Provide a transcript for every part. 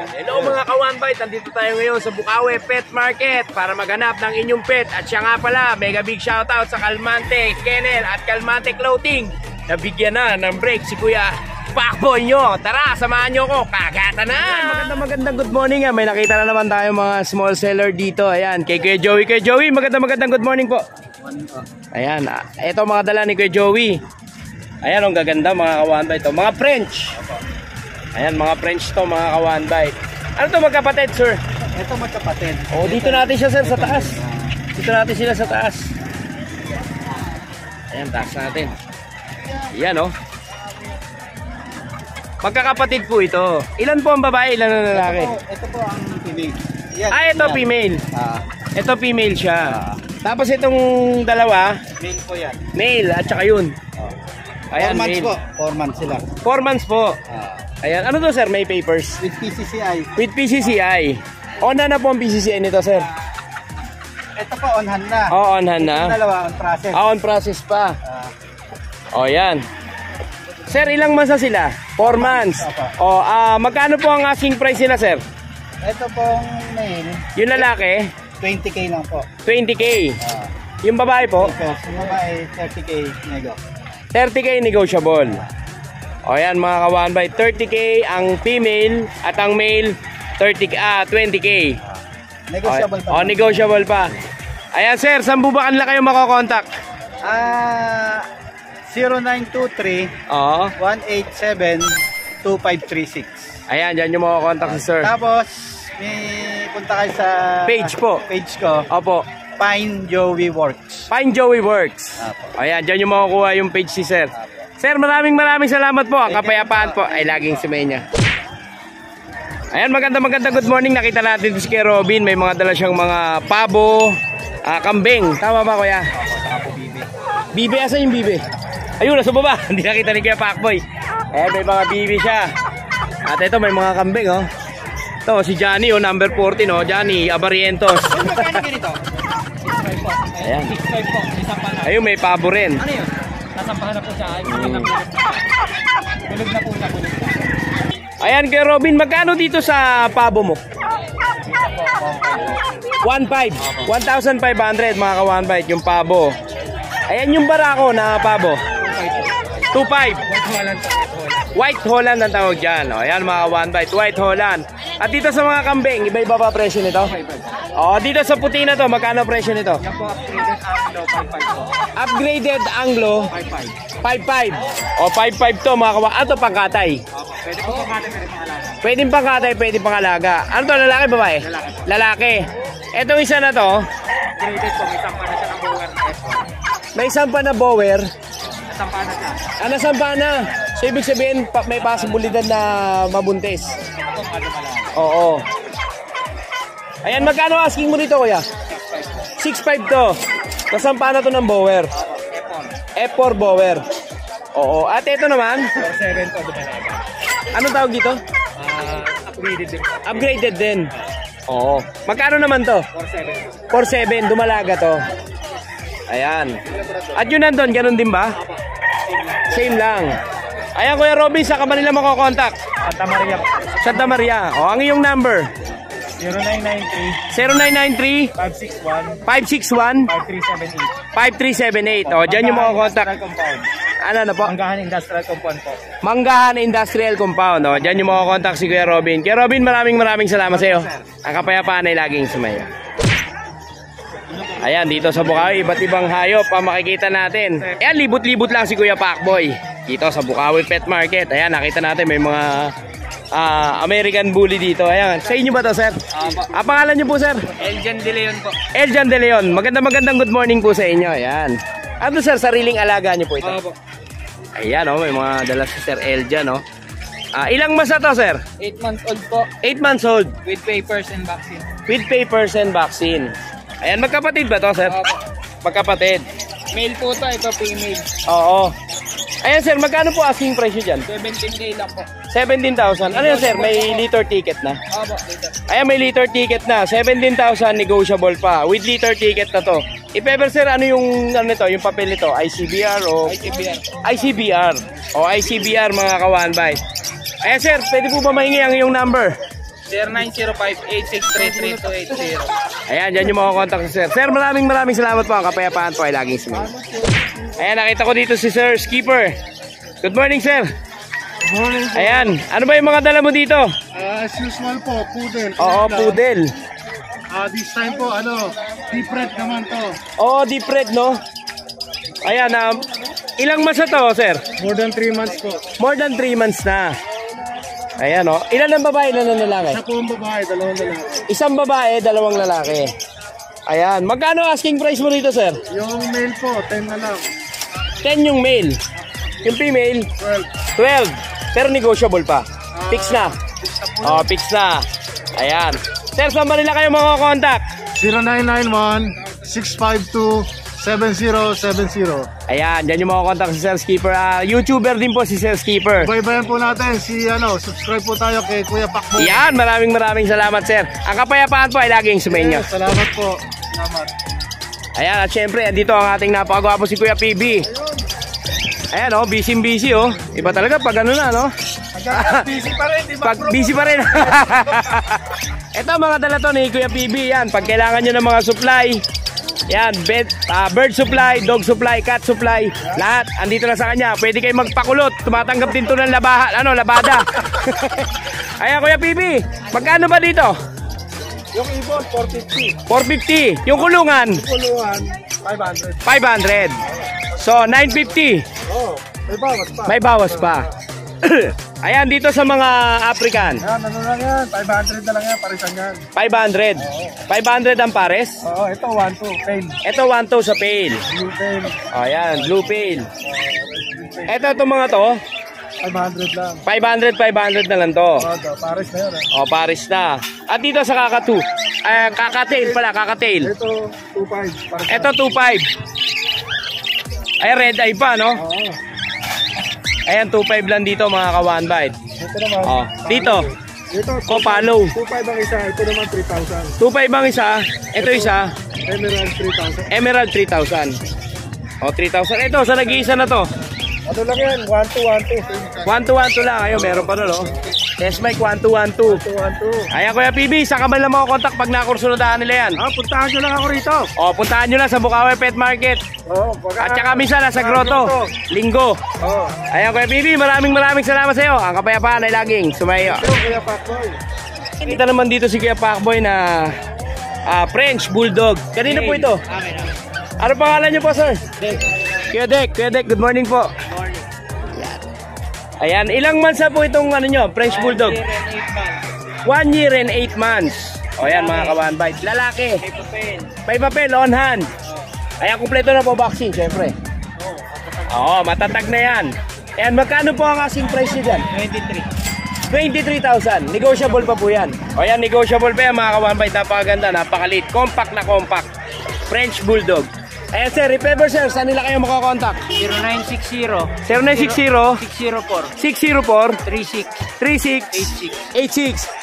Hello mga ka-One Bite, nandito tayo ngayon sa Bukawi Pet Market para maghanap ng inyong pet. At siya nga pala, mega big shoutout sa Calmante Kennel at Calmante Clothing. Nabigyan na ng break si Kuya Pakboy nyo. Tara, samahan nyo ko, kagata na! Magandang good morning. May nakita na naman tayo mga small seller dito. Ayan, kay Kuya Joey. Kuya Joey, magandang good morning po. Ayan, ito mga dala ni Kuya Joey. Ayan, ang gaganda mga ka-One Bite. Mga French. Ayan, mga French to mga ka-One Bite. Ano to magkapatid, sir? Ito magkapatid. Oh, dito natin siya, sir, sa taas. Dito natin sila sa taas. Ayan, taas natin. Ayan, oh. Magkakapatid po ito. Ilan po ang babae, ilan ang lalaki? Ito po ang female. Yan, ito yan. female. Ito female siya. Tapos itong dalawa, Male po yan. male at saka yun. Ayan, 4 months male. po. 4 months sila. 4 months po. Ayan, ano to, sir? May papers? With PCCI. With PCCI. On na po ang PCCI nito, sir. Ito po on hand na. Oo, on hand na. Itong dalawa on process. On process pa. O, yan. Sir, ilang months na sila? 4 months. O, magkano po ang asking price nila, sir? Ito pong male. Yung lalaki, 20k lang po. 20k. Yung babae po, Ito, yung babae 30k nego. 30k negotiable. O, yan mga ka-One Bite. 30k ang female at ang male 20k. Negotiable pa. O, negotiable pa. Ayan, sir, saan po ba kanila kayo makokontak? 0923 Oo. 187-2536. Ayan, dyan yung makokontak si sir. Tapos, may punta kayo sa Page po. Page ko. Opo. Pine Joey Works. Pine Joey Works. Apo. Ayan, dyan yung makukuha yung page si sir. Sir, maraming salamat po. Ang kapayapaan po ay laging sumenya. Ayan, magandang good morning. Nakita natin si Kuya Robin. May mga dala siyang mga pabo, kambing. Tama ba, kuya? Bibi, asan yung bibi? Ayun, nasa baba. Hindi nakita ni Kuya Pakboy. Ayan, may mga bibi siya. At ito, may mga kambing, oh. Ito, si Johnny, oh, number 14, oh. Johnny Abarientos. Ayan. Ayun, may pabo rin. Ano yun? Nasampahan na po siya. Bulog na po siya. Ayan, Kuya Robin, magkano dito sa pabo mo? 1,500. 1,500 mga ka-One Bite yung pabo. Ayan yung barako na pabo. 2,500. White Holland ang tawag dyan. O, ayan mga ka-One Bite, White Holland. At dito sa mga kambing, iba-iba pa presyo nito? O, dito sa puti na to, magkano presyo nito? Yan po, Upgraded upgraded Anglo 5.5 po. Anglo, 5.5. 5.5. O, 5.5 to mga kawan. Ato pangkatay. Pwede po pangkatay, pwede pangalaga. Pwedeng pangkatay, pwedeng pangalaga. Ano to, lalaki, babae? Lalaki. Etong isa na to, Upgraded po, may sampa na siya ng bower. may sampa na bower. Nasampa na siya. Nasampa na. So, ibig sabihin, may posibilidad na mabuntis. Ito po, malaga. Oo. Ayan, magkano asking mo dito, kuya? 6.5 to. Nasampa na to ng bower. F4 bower. Oo. At ito naman, 4.7 po, dumalaga. ano tawag dito? Upgraded din. Upgraded din. Oo. Magkano naman to? 4.7. 4.7, dumalaga to. Ayan. At yun nandun, ganun din ba? Same lang. Ayan, Kuya Robin, sa ka ba nila makokontak? Santa Maria po. Santa Maria. O, ang iyong number? 0993 0993 561 561 5378. 5378. O, dyan yung makokontak. Compound. Ano na po? Manggahan Industrial Compound po. Manggahan Industrial Compound. O, dyan yung makokontak si Kuya Robin. Kuya Robin, maraming salamat sa iyo. Ang kapayapaan ay laging sumaya. Ayan, dito sa Bukawi, iba't ibang hayop ang makikita natin. Ayan, libot-libot lang si Kuya Pakboy. Dito sa Bukawi Pet Market. Ayan, nakita natin may mga American Bully dito. Ayan, sa inyo ba to, sir? Pangalan nyo po, sir? Eljan De Leon po. Eljan De Leon. Magandang good morning po sa inyo. Ayan. Ano, sir, sariling alaga nyo po ito? Opo. Ayan, oh, may mga dala si Sir Eljan, oh. Ilang months na to, sir? 8 months old po. 8 months old. With papers and vaccine. With papers and vaccine. Ayan, magkapatid ba to, sir? Opo. Magkapatid. Male po to, ito female. Oo. Ayan, sir, magkano po asking price nyo dyan? 17k lang po. 17,000. Ano yan, sir? May liter ticket na? Opo, dito. Ayan, may liter ticket na. 17,000 negotiable pa. With liter ticket na to. If ever, sir, ano yung, ano nito, yung papel nito? ICBR o? ICBR. ICBR. O ICBR, mga ka-One Bite. Ayan, sir, pwede po ba mahingi ang iyong number? 0905-863-3280. Ayan, dyan yung mga contact sir. Sir, maraming salamat po. Ang kapayapaan po ay laging sumunod. Ayan, nakita ko dito si Sir Skipper. Good morning, sir. Morning. Ayan, ano ba yung mga dala mo dito? As usual po, poodle. Oo, poodle. This time po, deep red naman to. Oo, deep red, no? Ayan, ilang months na to, sir? More than 3 months po. More than 3 months na. Ayan, no? Ilan ang babae, ilan ang lalaki? Isa po ang babae, dalawang lalaki. Isang babae, dalawang lalaki. Ayan, magkano asking price mo dito, sir? Yung male po, 10 na lang. 10 yung male. Yung female, 12. Pero negotiable pa. Fix na. Oh, fix na. Ayan. Sir, saan ba nila kayo mga contact? 0991-652-7070. Ayan, dyan yung mga contact si Sir Skipper. YouTuber din po si Sir Skipper. Baybayan po natin subscribe po tayo kay Kuya Pakbo. Yan, maraming salamat, sir. Ang kapayapaan po ay laging sumainyo. Salamat po. Salamat. Ayan, at syempre, andito ang ating napakagwapo si Kuya PB. Ayan, oh, busy, oh. Iba talaga pag ano na, no? Busy pa rin, di ba? Pag busy pa rin. Ito, mga dala to ni Kuya PB. Yan, pag kailangan nyo ng mga supply. Yan, bird supply, dog supply, cat supply. Lahat, andito na sa kanya. Pwede kayo magpakulot. Tumatanggap din to ng labada. Ayan, Kuya PB. Magkano ba dito? Yung ibon, 450. 450. Yung kulungan? Kulungan, 500. 500. So, 950. Oh, may bawas pa. May bawas pa. Ayan, dito sa mga African. Yan, ano lang yan? 500 na lang yan, parisan yan. 500. 500 ang pares. Oo, ito 1-2, pail. Ito 1-2 sa pail. Blue pail. Ayan, blue pail. Ito itong mga to. 500 lang. 500 na lang to. Oo, pares na yun. O, pares na. At dito sa kakatu. Kakatail pala, kakatail. Ito, 2.5. Pares Ito 2.5. Ay, red eye pa, no? Oo. Ayan, 2.5 lang dito mga ka-one bite. Ito naman. O, dito. Ito, Kopalo. 2.5 ang isa. Ito naman 3,000. 2.5 ang isa. Ito isa. Emerald 3,000. Emerald 3,000. O, 3,000. Ito, sa nag-iisa na to. Ano lang yan? 1-2, 1-2. 1-2 lang. Ayun, meron pa nun, oh. Test mic 1-2. 2-1-2. Ayan, Kuya PB, saan ka man lang contact pag nakursunodaan nila yan? Puntahan nyo lang ako rito. O, puntahan nyo lang sa Bukawi Pet Market. Oo. At saka minsan nasa Grotto. Linggo. Oo. Ayan, Kuya PB, maraming salamat sa iyo. Ang kapayapaan ay laging sumayo. Ito, Kuya Pakboy. Kita naman dito si Kuya Pakboy na French Bulldog. Kanina po ito? Ano pangalan niyo po, sir? Kuya Dek, good morning po. Ayan, ilang months na po itong nyo, French Bulldog? 1 year and 8 months. O yan mga ka-one bite. Lalaki. May papel, on hand. Ayan, kumpleto na po vaccine, syempre. Oo, matatag na yan. Ayan, magkano po ang asking price nyo dyan? 23,000. Negotiable pa po yan. O yan, negotiable pa yan mga ka-one bite. Napakaganda, napakalit. Compact na compact. French Bulldog. Ayan sir, remember sir, saan nila kayo makakontakt? 0960 604 36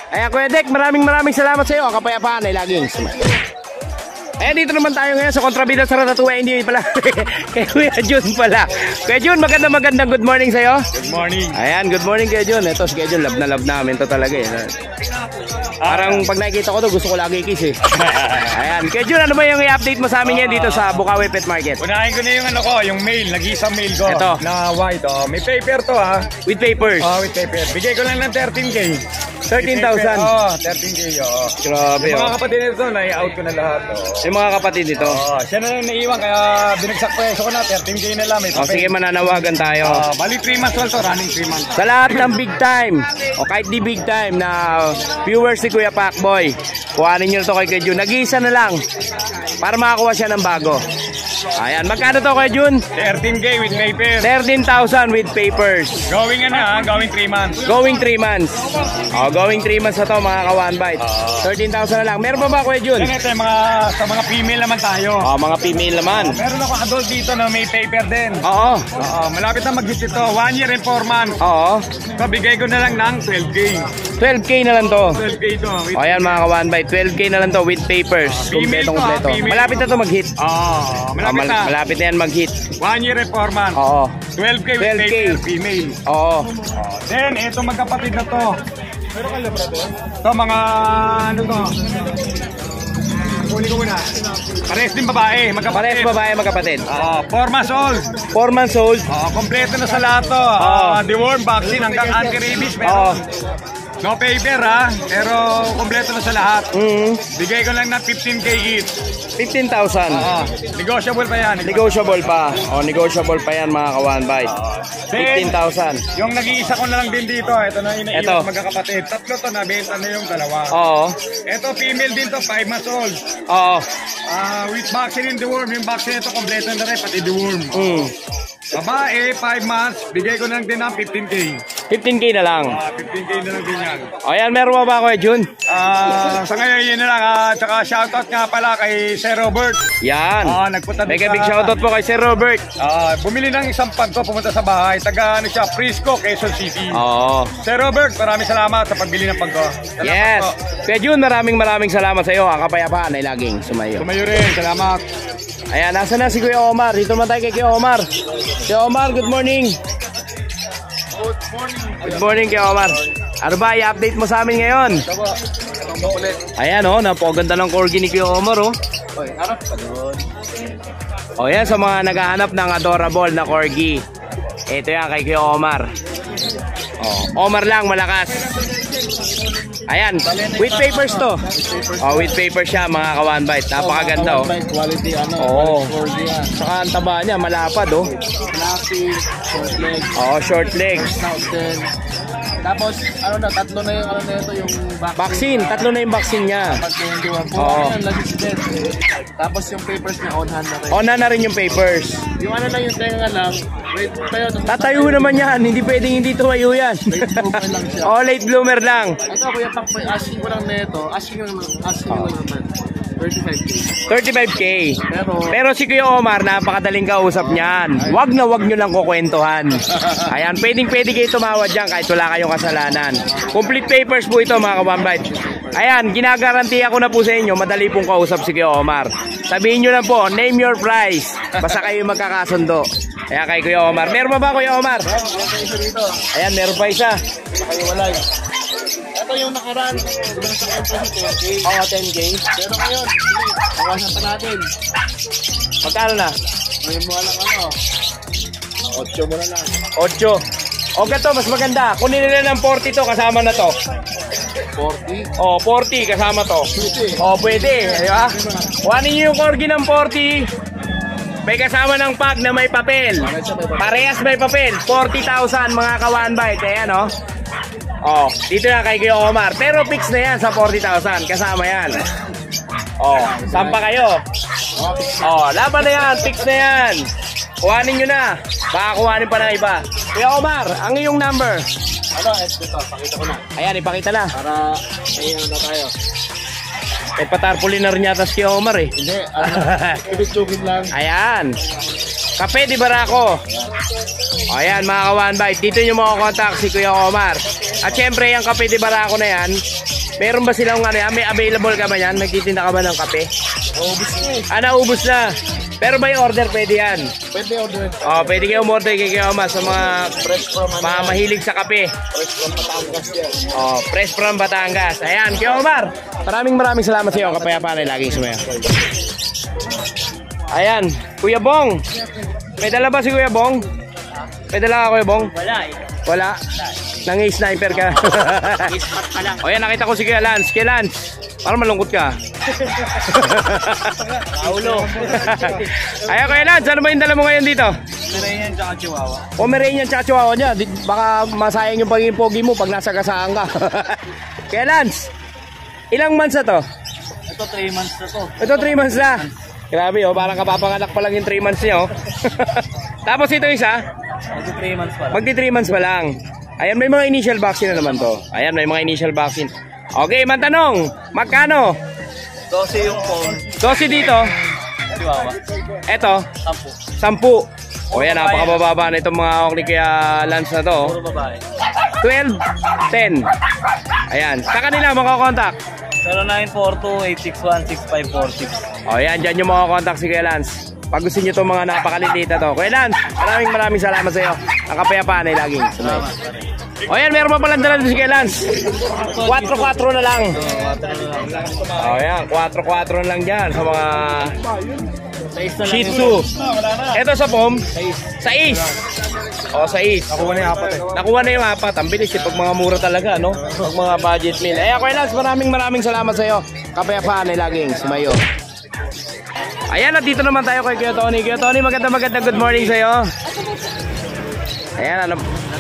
Ayan Kuya Dek, maraming salamat sa iyo. Ang kapayapaan ay laging sumayo. Ayan, dito naman tayo ngayon sa kontrabida sa Ratatouille. Hindi pala, kay Kuya Jun pala. Kuya Jun, magandang good morning sa iyo. Good morning. Ayan, good morning Kuya Jun. Ito si Kuya Jun, love na love namin to talaga eh. Parang pag nakikita ko to, gusto ko lagi kiss eh. Ayan, Kuya Jun, ano ba yung i-update mo sa amin yan dito sa Bukawi Pet Market? Unahin ko na yung yung mail, nag-iisang mail ko. Ito. Na white, may paper to ha. With papers. With paper. Bigay ko lang ng 13K. 13,000. 13K, Grabe Yung mga oh. kapatid nito, nai-out ko na lahat. Yung mga kapatid nito. Siya na lang naiiwan, kaya binagsak presyo ko na, 13K na lang. May O sige, mananawagan tayo. Bali 3 months old to, running 3 months. Sa lahat ng big time, o kahit di big time na viewers si Kuya Pakboy, kuhanin nyo to kay Kuya Jun. Nag-iisa na lang para makakuha siya ng bago. Ayan, magkano to Kuya Jun? 13K with paper. 13,000 with papers. Going going 3 months. Going 3 months. O, going 3 months na to mga ka-one bite. 13,000 na lang. Meron pa ba Kuya Jun? Yan ito, sa mga female naman tayo. O, mga female naman. Meron ako adult dito na may paper din. Oo. Malapit na mag-hit ito. 1 year and 4 months. Oo. So, bigay ko na lang ng 12K. 12K na lang to. 12K to. O, ayan mga ka-one bite. 12K na lang to with papers. Female to, Kompleto. female. Malapit na to mag-hit. Malapit na. Malapit na yan mag-hit. 1 year and 4 months. Oo. 12K with 12K. paper, female. Oo. Then, ito magkapatid na to. Ito mga ano to? Huli ko muna. Pares din babae, Pares magkapatid. babae magkapatid. 4 months old. 4 months old. Kompleto na sa lahat to. Deworm vaccine hanggang anti-rabies. Oo. No paper ha, pero kompleto na sa lahat. Mm. Bigay ko lang ng 15K each. 15,000. Negotiable pa yan. Negotiable pa. Negotiable pa yan mga ka-one bite. Then, 15,000. yung nag-iisa ko na lang din dito, ito na Ito. inaiwan magkakapatid. Tatlo to, nabenta na yung dalawa. Oo. Ito, female din to, 5 months old. Oo. With vaccine in the worm, yung vaccine ito, kompleto na rin, pati the worm. Mm. Babae, 5 months, bigay ko na lang din ng 15K. 15K na lang. 15K na lang din yan. Ayan, meron pa ba ako Jun? Sa ngayon, yun na lang. Tsaka shoutout nga pala kay Sir Robert. Yan. Nagpunta Mega big shoutout po kay Sir Robert. Bumili ng isang pag ko, pumunta sa bahay. Taga ano siya, Frisco, Quezon City. Oo. Sir Robert, maraming salamat sa pagbili ng pag ko. Salamat Yes. po. Kuya Jun, maraming salamat sa iyo. Ang kapayapaan ay laging sumayo. Tumayo rin, salamat. Ayan, nasa na si Kuya Omar. Dito naman tayo kay Kuya Omar. Kuya Omar, good morning. Good morning, Kuya Omar. Ano ba, i-update mo sa amin ngayon? Ayan, napakaganda ng corgi ni Kuya Omar, yan, sa mga naghahanap ng adorable na corgi. Ito yan kay Kuya Omar. Omar lang, malakas. Ayan, with papers to. With papers siya mga ka-one bite. Napakaganda Quality Saka ang taba niya, malapad Fluffy, short legs. Short legs. Snout din. Tapos, tatlo na yung yung Vaccine, tatlo na yung vaccine niya. Tatlo yung diwan po. Oo. Lagis din. Tapos yung papers niya on hand na rin. On na rin yung papers. Yung lang yung tenga lang, wait tayo. Tatayo naman yan, hindi pwedeng hindi tumayo yan. Open lang siya. Late bloomer lang. Ito kuya Pakboy, asking ko lang nito. Asking ko naman. 35K. 35K. Pero Pero si Kuya Omar, napakadaling kausap niyan. Wag nyo lang kukwentuhan. Ayan, pwede kayo tumawad dyan kahit wala kayong kasalanan. Complete papers po ito mga ka-one bite. Ayan, ginagarantiya ko na po sa inyo, madali pong kausap si Kuya Omar. Sabihin nyo lang po, name your price. Basta kayo magkakasundo. Ayan kay Kuya Omar. Meron pa ba Kuya Omar? Ayan, meron pa isa. kayo walay. Ito yung nakaraan. Ibang sa kanya 10K. 10K. Pero ngayon, bawasan pa natin. Magkano na? May mga lang 8 mo na lang. 8. O gato, mas maganda. Kunin nila ng 40 to, kasama na to. 40. 40 kasama to. Pwede. Di ba? Kuhanin nyo yung corgi ng 40. May kasama ng pack na may papel. Parehas may papel. 40,000 mga ka-one bite. Ayan dito na kay Kuya Omar. Pero fix na yan sa 40,000. Kasama yan. Saan pa kayo? Laban na yan. Fix na yan. Kuhanin nyo na. Baka kuhanin pa ng iba. Kuya Omar, ang iyong number. Ito, pakita ko na. Ayan, ipakita na. Para may na tayo. May patarpulin na rin yata si Kuya Omar eh. Hindi, ibig lang. Ayan. Kape di Barako. Ayan mga ka-one bite. Dito nyo makakontakt si Kuya Omar. At syempre yung kape di Barako na yan, meron ba silang may available ka ba yan? Nagtitinda ka ba ng kape? Ubus na eh. Naubos na. Pero may order pwede yan. Pwede order. Pwede kayo umorder kay Kuya Omar sa mga mga mahilig sa kape. Fresh from Batangas yan. Fresh from Batangas. Ayan, Kuya Omar. Maraming salamat sa iyo. Kapayapaan ay laging sumayo. Ayan, Kuya Bong. May dala ba si Kuya Bong? May dala ka Kuya Bong? Wala. Nangi-sniper ka. Ayan, nakita ko si Kuya Lance. Kuya Lance, parang malungkot ka. Paulo. Ayan, Kuya Lance, ano ba yung dala mo ngayon dito? Pomeranian tsaka Chihuahua. Pomeranian tsaka Chihuahua niya. Baka masayang yung pagiging pogi mo pag nasa kasaan ka. Kuya Lance, ilang months na to? Ito 3 months na to. Ito 3 months na. Grabe parang kapapanganak pa lang yung 3 months niya Tapos ito isa, Ito 3 months pa lang. magti 3 months pa lang. Ayan, may mga initial vaccine na naman to. Ayan, may mga initial vaccine. Okay, mantanong, magkano? 12 yung phone. 12 dito. Chihuahua. Eto, 10. 10. O yan, napakabababa na itong mga okli kaya Lance na to. Puro babae. 12, 10. Ayan, sa kanila makakontakt. 0942-861-6546. O yan, dyan yung makakontakt si Kuya Lance. Pag gusto nyo itong mga napakalilita to. Kuya Lance, maraming salamat sa iyo. Ang kapayapaan ay laging. Salamat. O yan, meron pa palang dala si Lance. 4-4 na lang. O yan, 4-4 na lang dyan sa mga Shih Tzu. Ito sa POM, 6. O, 6. Nakuha na yung apat eh. Nakuha na yung 4. Ang bilis pag mga mura talaga, no? Pag mga budget meal. Ayan, Kuya Lance, maraming salamat sa iyo. Kapayapaan ay laging sumayo. Ayan, at dito naman tayo kay Kuya Tony. Kuya Tony, magandang good morning sa iyo. Ayan, ano?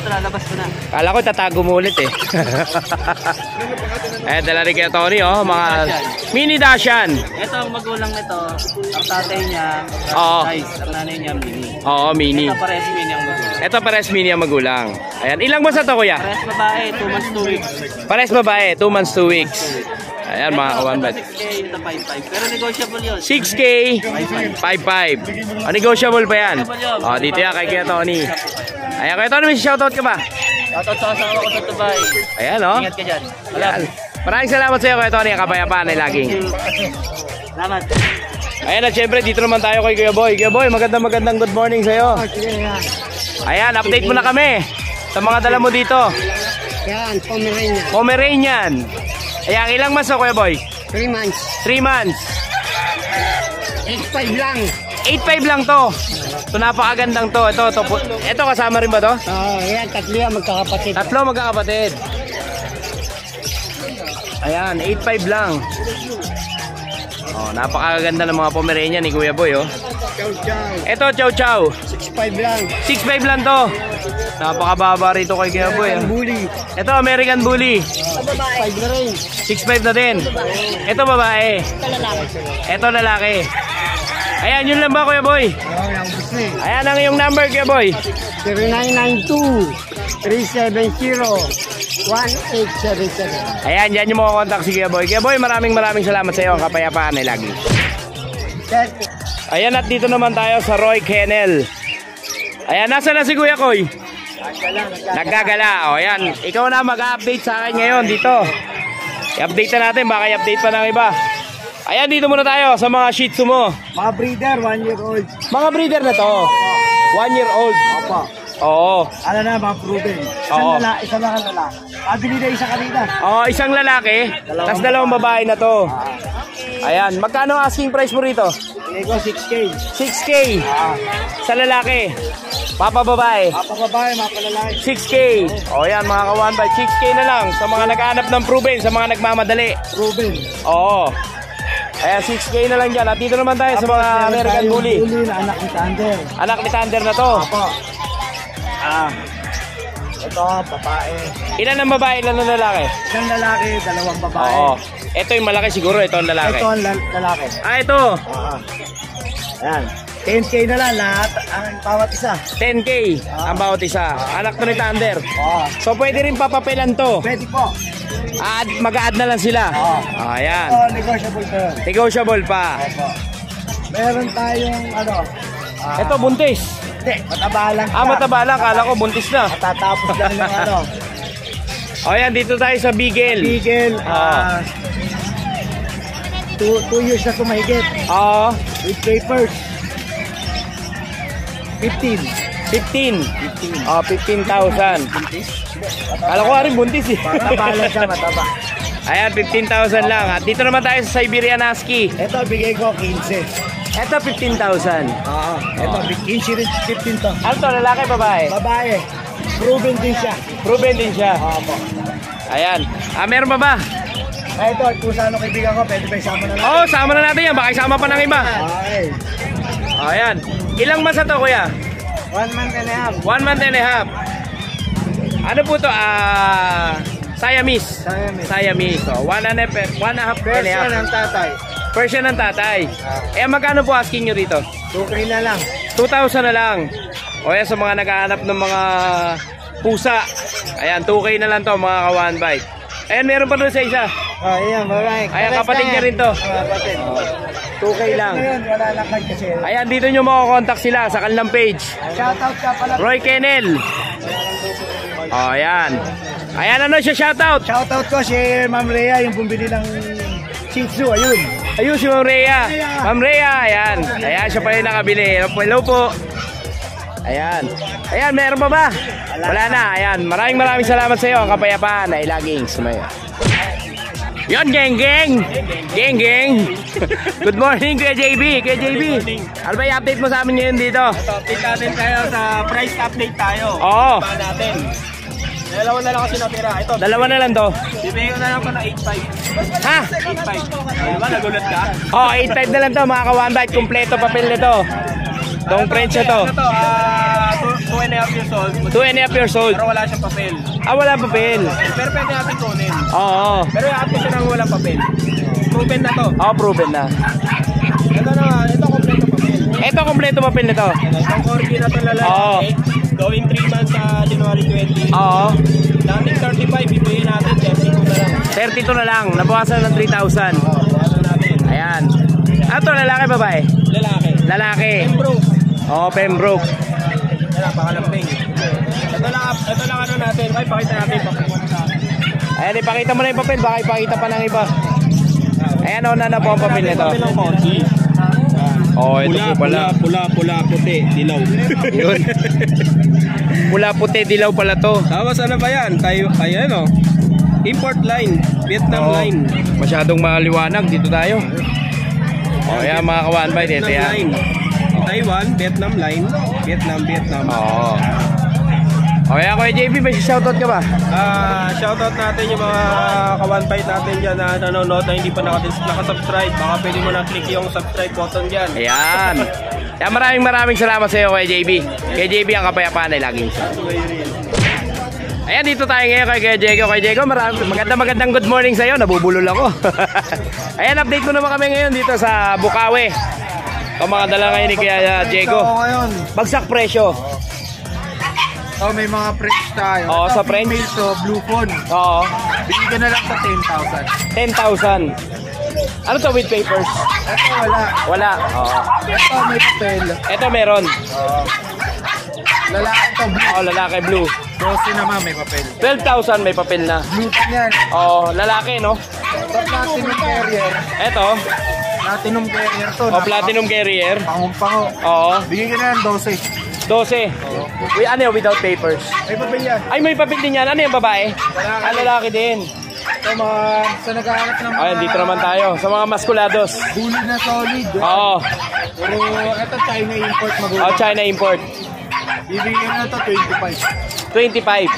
Lalabas ko na. Kala ko tatago mo ulit eh. Ayan, dala rin Kuya Tony, oh. Mga mini Dashan. Ito ang magulang nito. Ang tatay niya, Oo. size. Ang nanay niya, mini. Oo, mini. Ito pares mini ang magulang. Ito pares mini ang magulang. Ayan, ilang months na to, Kuya? Pares babae, 2 months, 2 weeks. Pares babae, 2 months, 2 weeks. Ayan, mga kawan bat. 6K, ito 5.5. Pero negotiable yun. 6K, 5.5. Negotiable pa yan. O, dito yan kay Kuya Tony. Ayan, Kuya Tony, may shoutout ka ba? Shoutout sa asawa ko sa Dubai. Ayan, o. Ingat ka dyan. Ayan. Maraming salamat sa iyo, Kuya Tony. Kapayapaan ay laging. Salamat. Ayan, at syempre, dito naman tayo kay Kuya Boy. Kuya Boy, magandang good morning sa iyo. Ayan, update mo na kami sa mga dala mo dito. Yan, Pomeranian. Pomeranian. Ayan, ilang months na, Kuya Boy? 3 months. 3 months. 8.5 lang. 8.5 lang to. So, napakagandang to. Ito kasama rin ba to? Oo, yan, tatlo yan, magkakapatid. Tatlo magkakapatid. Ayan, 8.5 lang. Oh, napakaganda ng mga Pomeranian ni Kuya Boy, oh. Chow chow. Ito, chow chow. 6.5 lang. 6.5 lang to. Napakababa rito kay Kuya Boy, ah. Bully. Ito, American Bully. 5 na rin. 6.5 na din. Ito, babae. Ito, lalaki. Ayan, yun lang ba, Kuya Boy? Oo, yung gusto eh. Ayan ang iyong number, Kuya Boy. 0992-370-1877. Ayan, dyan yung mga contact si Kuya Boy. Kuya Boy, maraming salamat sa iyo. Ang kapayapaan ay lagi. Ayan, at dito naman tayo sa Roy Kennel. Ayan, nasa na si Kuya Koy? Naggagala. O, ayan. Ikaw na mag-update sa akin ngayon dito. I-update na natin. Baka i-update pa ng iba. Ayan, dito muna tayo sa mga Shih Tzu mo. Mga breeder, 1 year old. Mga breeder na to. 1 year old. Opo. Oo. Ano na, mga proven. Oo. Isa lang ang lalaki. Pabili na isa kanina. Oo, isang lalaki. Tapos dalawang babae na to. Ayan, magkano ang asking price mo rito? Bigay ko 6K. 6K sa lalaki. Papa babae. Mapababae, mapalalaki. 6K. O yan mga kawan by 6K na lang sa mga naghahanap ng proven, sa mga nagmamadali. Proven. Oo. Ayan, 6K na lang dyan. At dito naman tayo sa mga American Bully. Bully na anak ni Thunder. Anak ni Thunder na to. Opo. Ito, babae. Ilan ang babae, ilan ang lalaki? Isang lalaki, dalawang babae. Oo. Ito yung malaki siguro, ito ang lalaki. Ito ang lalaki. Ito. Ayan. 10K na lang lahat ang bawat isa. 10K ang bawat isa. Anak to ni Thunder. Oo. So pwede rin papapelan to. Pwede po. Mag-a-add na lang sila. Oo. Ayan. Ito, negotiable pa yun. Negotiable pa. Opo. Meron tayong Ito buntis. Hindi, mataba lang. Mataba lang. Kala ko buntis na. Matatapos lang yung O yan, dito tayo sa Beagle. Beagle. Oo. 2 years na tumahigit. Oo. With papers. 15. 15. 15,000. Kala ko rin buntis eh. Mataba lang siya, mataba. Ayan, 15,000 lang. At dito naman tayo sa Siberian Husky. Ito, bigay ko 15. Ito, 15,000. Oo. Ito, 15 rin, 15 to. Ano to, lalaki, babae? Babae. Proven din siya. Proven din siya. Opo. Ayan. Meron pa ba? Ito, kung saan ang kaibigan ko, pwede ba isama na lang? Oo, sama na natin yan. Baka isama pa ng iba. Okay. Ayan. Ilang months na to, kuya? 1 month and a half. 1 month and a half. Ano po to? Siamese. Siamese. So, 1.5 and a half. Version ng tatay. Version ng tatay. Magkano po asking nyo rito? 2K na lang. 2,000 na lang. O yan, sa mga naghahanap ng mga pusa. Ayan, 2K na lang to mga ka-one bite. Ayan, meron pa doon sa isa. Ayan, alright. Ayan, kapatid niya rin to. Kapatid. 2K lang. Ngayon, wala lang kayo kasi. Ayan, dito nyo makakontakt sila sa kanilang page. Shoutout ka pala. Roy Kennel. O, ayan. Ayan, ano siya, shoutout? Shoutout ko si Ma'am Rhea, yung bumili ng Shih Tzu, ayun. Ayun si Ma'am Rhea. Ma'am Rhea, ayan. Ayan, siya pala yung nakabili. Hello po. Ayan. Ayan, meron pa ba? Wala na. Ayan, maraming salamat sa iyo. Ang kapayapaan ay laging sumayo. Yon, geng. Good morning, Kuya JB. Kuya JB, ano ba i-update mo sa amin ngayon dito? Update natin tayo sa price update tayo. Oo. Ba natin. Dalawa na lang kasi natira. Ito, Dalawa na lang to. bibigyan ko na lang ito na 8.5. Ha? 8.5. Ano ba, nagulat ka? Oh, 8.5 na lang to, mga ka-one bite. Kompleto papel nito. Tong French na to. Ano to? 2.5 years old. 2.5 years old. Pero wala siyang papel. Ah, wala papel. Pero pwede natin kunin. Oo. Pero i-update siya ng walang papel. Proven na to. Oh, proven na. Ito na, ito kompleto papel. Ito, kompleto papel nito. Itong corgi na to lalaki. Oo. Going 3 months sa January 20. Oo. Dating 35, bibigyan natin 32 na lang. 32 na lang. Nabawasan ng 3,000. Bawasan natin. Ayan. Ano to, lalaki, babae? Lalaki. Lalaki. Pembroke. Oh, Pembroke. Yan, napakalambing. Ito lang ano natin. Ay, pakita natin. Ayan, ipakita mo na yung papel. Baka ipakita pa ng iba. Ayan, oh, na po ang papel nito. Papel ng corgi. Oh, ito po pala. Pula, puti, dilaw. Yun. Pula, puti, dilaw pala to. Tapos ano ba yan? Ano? Import line. Vietnam Oh, line. masyadong maliwanag. Dito tayo. Oh, ayan, mga ka-one bite. Ito Vietnam yan. line. Taiwan, Vietnam line. Vietnam. Oo. Oh, ayan, Kuya JB, may shoutout ka ba? Shoutout natin yung mga ka-one bite natin dyan na nanonood na hindi pa nakasubscribe. Baka pwede mo na click yung subscribe button dyan. Ayan. Kaya maraming salamat sa iyo, Kuya JB. Kuya JB, ang kapayapaan ay laging siya. Ayan, dito tayo ngayon kay Kuya Diego. Kuya Diego, magandang good morning sa iyo. Nabubulol ako. Ayan, update mo naman kami ngayon dito sa Bukawi. Ang mga dala ngayon ni Kuya Diego. ngayon. Bagsak presyo. Oh, may mga French tayo. Oo, Ito, sa French. female to, blue phone. Oo. Bigyan na lang sa 10,000. 10,000. Ano to with papers? Ito wala. Wala. Oo. Ito may papel. Ito meron. Lalaki to, blue. Oo, lalaki blue. 12 naman may papel. 12,000 may papel na. Blue phone yan. Oo, lalaki, no? Ito platinum carrier. Ito, Platinum carrier to. platinum carrier. Pangumpango. Oo. Bigyan ka na ng 12. 12. Ano yung without papers? May papel yan. Ay, may papel din yan. Ano yung babae? Lalaki. Ah, lalaki din. Ito mga sa naghahanap ng mga... Ayun, dito naman tayo. Sa mga maskulados. Bully na solid. Oo. Pero ito China import magulang. Oh, China import. Bibigyan na ito 25. 25.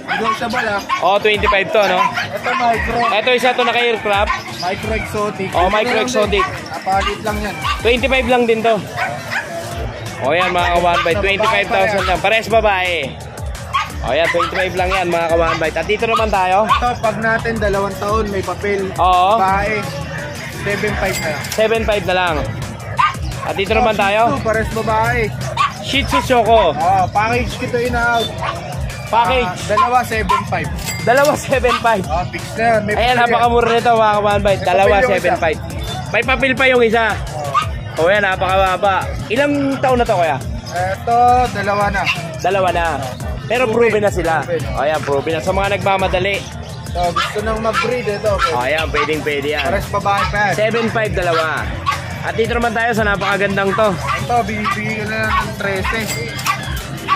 Negotiable ah. Oh, 25 to, no? Ito micro. Ito isa to naka-aircraft. Micro exotic. Oh, micro exotic. Napalit lang yan. 25 lang din to. O yan mga ka-one bite, 25,000 lang. Pares babae. O yan, 25 lang yan mga ka-one bite. At dito naman tayo. Ito pag natin 2 taon may papel. Oo. Bae. 7.5 na lang. 7.5 na lang. At dito naman tayo. Ito pares babae. Shih Tzu Choco. Oh, package kito in-out. Package. Dalawa 7.5. Dalawa 7.5. Oh, fix na yan. May Ayan, papel yan. napakamura nito mga ka-one bite. May Dalawa papel yung isa. 7.5. May papel pa yung isa. O yan, napakababa. Ilang taon na to kuya? Ito, dalawa na. Dalawa na. Pero proven na sila. O yan, proven na. Sa mga nagmamadali. So, gusto nang mag-breed ito. Okay. O yan, pwede yan. Pares babae pa yan. 7.5 dalawa. At dito naman tayo sa napakagandang to. Ito, bibigyan na lang ng 13,000.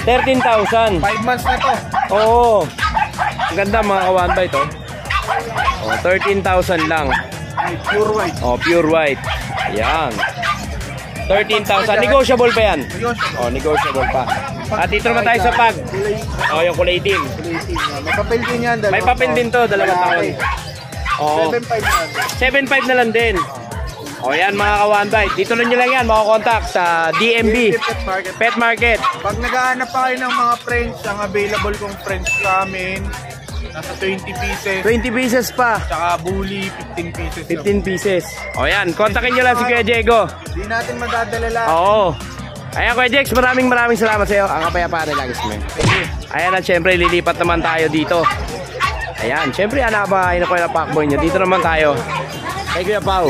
13. 5 months na to. Oo. Ang ganda mga ka-one bite oh. Oh, 13,000 lang. Ay, pure white. Oh, pure white. Ayan. 13,000. Negotiable pa yan. Negotiable. Oh, negotiable pa. At dito naman tayo sa pag. Oh, yung kulay itim. May papel din yan. May papel din to, 2 taon. Oo. 7.5 na. 7.5 na lang din. O yan mga ka-one bite. Dito na nyo lang yan, makakontakt sa DMB Pet Market. Pet Market. Pag naghahanap pa kayo ng mga French, ang available kong French ramen, nasa 20 pieces. 20 pieces pa. Tsaka bully, 15 pieces. 15 pieces. O yan, kontakin nyo lang si Kuya Diego. Hindi natin madadala lahat. Oo. Ayan Kuya Jex, maraming salamat sa iyo. Ang kapayapaan ay lagi sa mga. Ayan at syempre lilipat naman tayo dito. Ayan, syempre anabahin ako yung pakboy nyo. Dito naman tayo. Kay Kuya Pao.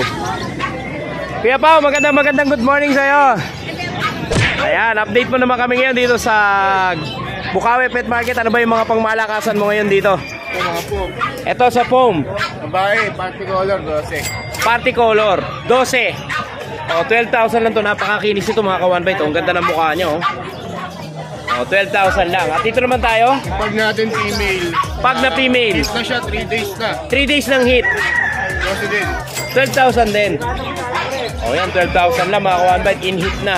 Kuya Pao, magandang good morning sa iyo. Ayan, update mo naman kami ngayon dito sa Bukawi Pet Market. Ano ba yung mga pangmalakasan mo ngayon dito? Ito mga po. Ito sa foam. Babae, party color, 12. Party color, 12. Oh, 12,000 lang to. Napakakinis ito mga ka-one bite. Oh, ang ganda ng mukha niya, oh. O, 12,000 lang. At dito naman tayo. Pag natin female, Pag na female, hit na siya, 3 days na. 3 days ng hit. Kasi din, 12,000 din. O yan, 12,000 lang mga kawan bite. In hit na.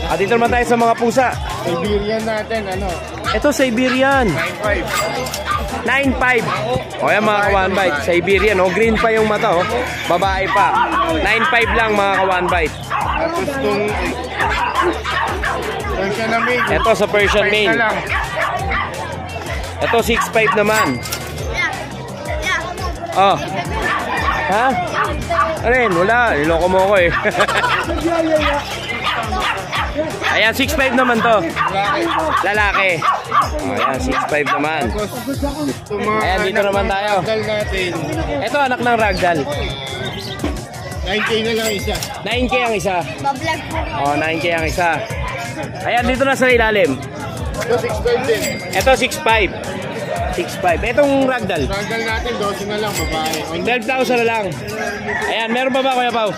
At dito naman tayo sa mga pusa. Siberian natin, ano, Ito, Siberian. 9.5. 9.5. O yan mga kawan bite. Siberian. O, green pa yung mata. O. Babae pa. 9.5 lang mga kawan bite. Tapos itong Persian na main. Ito sa Persian 5 main. na lang. Ito 6.5 naman. Oh. Ha? Ano yun? Wala. Niloko mo ako eh. Ayan, 6'5 naman to. Lalaki. Oh, ayan, 6'5 naman. Ayan, dito naman tayo. Ragdoll natin, Ito, anak ng ragdoll. 9K na lang isa. 9K ang isa. Oh, 9K ang isa. Ayan, dito na sa ilalim. Ito 6.5 din. Ito, 6'5. 6'5. Itong ragdoll. Ragdoll natin, 12 na lang, babae. 12,000 na lang. Ayan, meron ba Kuya Pao?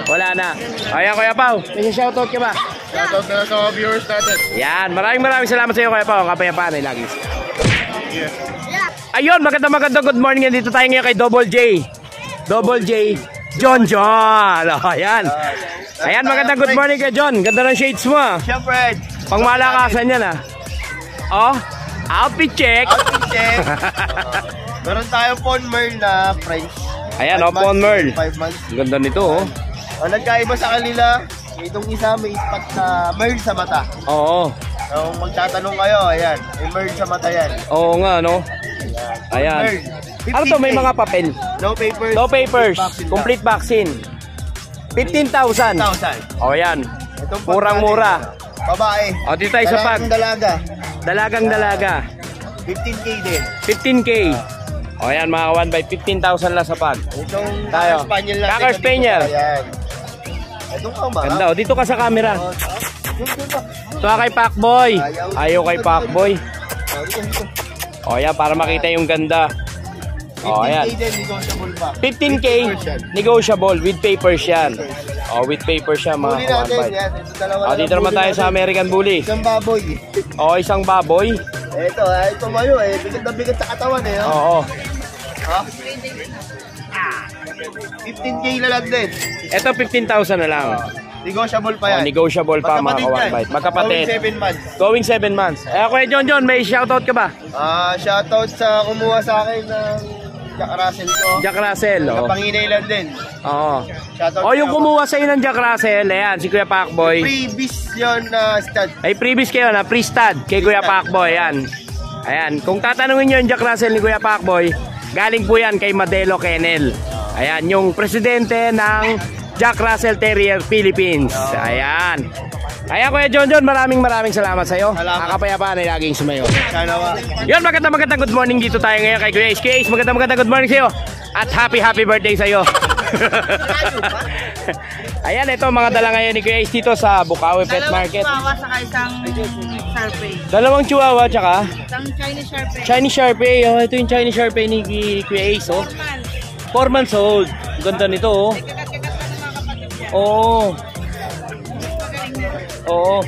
Wala na. Ayan, Kuya Pao. May shoutout ka ba? Shoutout na lang sa mga viewers natin. Yan, maraming salamat sa iyo Kuya Pao. Kapayapaan ay lagi. Yeah. Ayun, magandang good morning. Dito tayo ngayon kay Double J. Double J. John. Oh, ayan. Ayan, magandang good morning kay John. Ganda ng shades mo ah. Siyempre, Pang malakasan yan ah. Oh, outfit check. meron tayong Pawn Merle na French. Ayan, oh, Pawn Merle. 5 months. Ganda nito oh. Ang nagkaiba sa kanila, itong isa may spot na Merle sa mata. Oo. Kung magtatanong kayo, ayan, may Merle sa mata yan. Oo nga no. Ayan. Ano to, may mga papel? No papers. No papers. Vaccine Complete vaccine. 15,000. 1,000. O yan. Itong Murang-mura. Babae. O dito tayo sa pag. Dalaga. Dalagang dalaga. 15K din. 15K. O yan mga kawan by 15,000 lang sa pag. Itong Tayo. Cocker Spaniel natin. Cocker Spaniel. Ayan. Itong kama. Ganda. O dito ka sa camera. Ito kay Pacboy. Ayaw kay Pacboy. O yan para makita yung ganda. O ayan. 15K din, negotiable pa. 15K negotiable with papers yan. O with papers siya mga Huli kawan natin by. yan. Ito dalawa O lang dito naman huli tayo sa natin. American Bully. Isang baboy. O isang baboy. Ito mayo eh. Bigat na bigat sa katawan eh. Oo. Ha? 15K na lang din. Ito 15,000 na lang. Negotiable pa Oh, yan. negotiable pa mga Magkapatid yan. kawan-bite. Magkapatid. Going 7 months. Going 7 months. Kuya John, may shoutout ka ba? Shoutout sa kumuha sa akin ng Jack Russell ko. Jack Russell. Oh. Napanginay lang din. Oo. Shoutout O yung kumuha sa iyo ng Jack Russell, ayan, si Kuya Pacboy. Previous yun na stud. Ay previous kayo na pre-stud kay Kuya Pacboy, ayan. Ayan, kung tatanungin niyo yung Jack Russell ni Kuya Pacboy, galing po yan kay Modelo Kennel. Ayan, yung presidente ng Jack Russell Terrier Philippines. Ayan. Kaya Kuya John, maraming salamat sa iyo. Salamat. Kakapayapaan ay laging sumayo. Sana wa. Yun, magandang good morning dito tayo ngayon kay Kuya Ace. Kuya Ace, magandang good morning sa iyo. At happy birthday sa iyo. Ayan, ito mga dala ngayon ni Kuya Ace dito sa Bukawi Pet Market. Dalawang chihuahua saka isang Sharpei. Dalawang chihuahua tsaka Isang Chinese Sharpei. Chinese Sharpei. Oh, ito yung Chinese Sharpei ni Kuya Ace. Oh. 4 months old. Ganda nito oh. Kagat-kagat pa ng mga kapatid niya. Oo. Oo.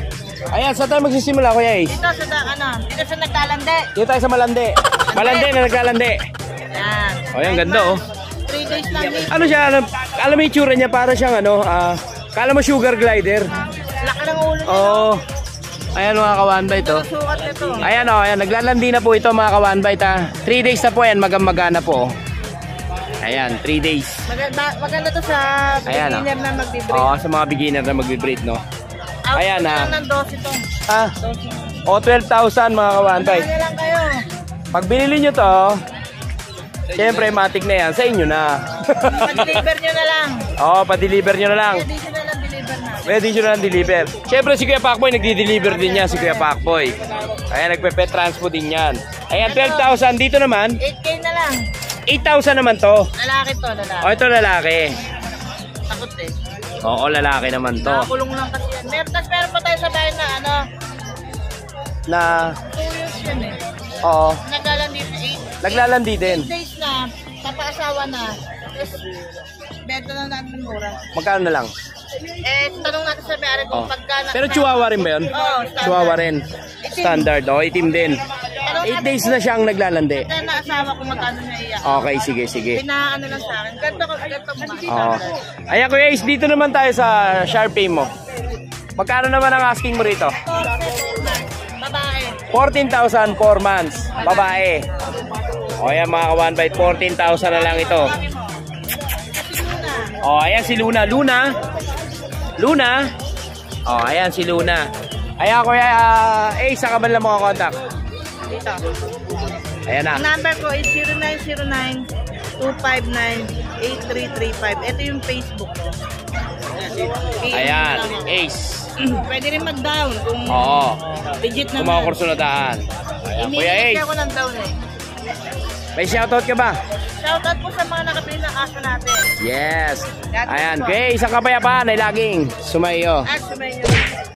Ayan, saan tayo magsisimula Kuya Ace? Dito sa naglalande. Dito tayo sa Malande. Malande na naglalande. Yan. Oh, yan ganda oh. 3 days lang din. Ano siya, alam mo yung tsura niya, para siyang ano, kala mo sugar glider. Laki ng ulo niya. Oo. Ayan mga kawan-bite oh. Sukat nito. Ayan oh, ayan, naglalandi na po ito mga kawan-bite ha. 3 days na po yan, magana po. Ayan, 3 days. Maganda to sa Ayan, beginner na magbe-breed. Oo, sa mga beginner na magbe-breed no. Ayan, Out ng 12 to. O 12,000 mga kawan-bite. Ano lang kayo? Pag binili nyo to, siyempre matik na yan, sa inyo na. Pa-deliver nyo na lang. Oo, pa-deliver nyo na lang. Additional lang deliver na. May additional deliver. Siyempre si Kuya Pacboy, nagdi-deliver din yan si Kuya Pacboy. Ayan, nagpe-pet transpo din yan. Ayan, 12,000. Dito naman, 8K na lang. 8,000 naman to. Lalaki to, lalaki. O, ito lalaki. Takot eh. Oo, lalaki naman to. Nakakulong lang kasi yan. Meron pa tayo sa bahay na ano, Na, 2 years yun eh. oo, Naglalandi na naglalandi din. 8 days na, papaasawa na. Tapos, benta na natin mura. Magkano na lang? Tanong natin sa may-ari kung Oh. pagka... Pero chihuahua rin ba yun? Oo, standard. Chihuahua rin. Standard. Oh, itim din. Pero 8 days na siyang naglalandi. Kaya naasawa ko magkano niya iya. Okay, sige, sige. Pinaano lang sa akin. Ganto Oh. Ayan, Kuya Ace, dito naman tayo sa Sharpay mo. Magkano naman ang asking mo rito? Babae. 14,000 4 months. Babae. O ayan mga ka-1 bite, 14,000 na lang ito. O ayan si Luna. Luna? Luna? O ayan si Luna. Ayan Kuya Ace, saan ka ba lang mga contact? Dito. Ayan na. Ang number ko is 0909-259-8335. Ito yung Facebook ko. Ayan, Ace. Pwede rin mag-down kung Oo. legit Kung naman. mga kurso na daan. Ayan, Kuya Iniinig Ace. ako ng down eh. May shoutout ka ba? Shoutout po sa mga nakapili ng aso natin. Yes. Ayan, Kuya Ace, ang kapayapaan ay laging sumayo. At sumayo.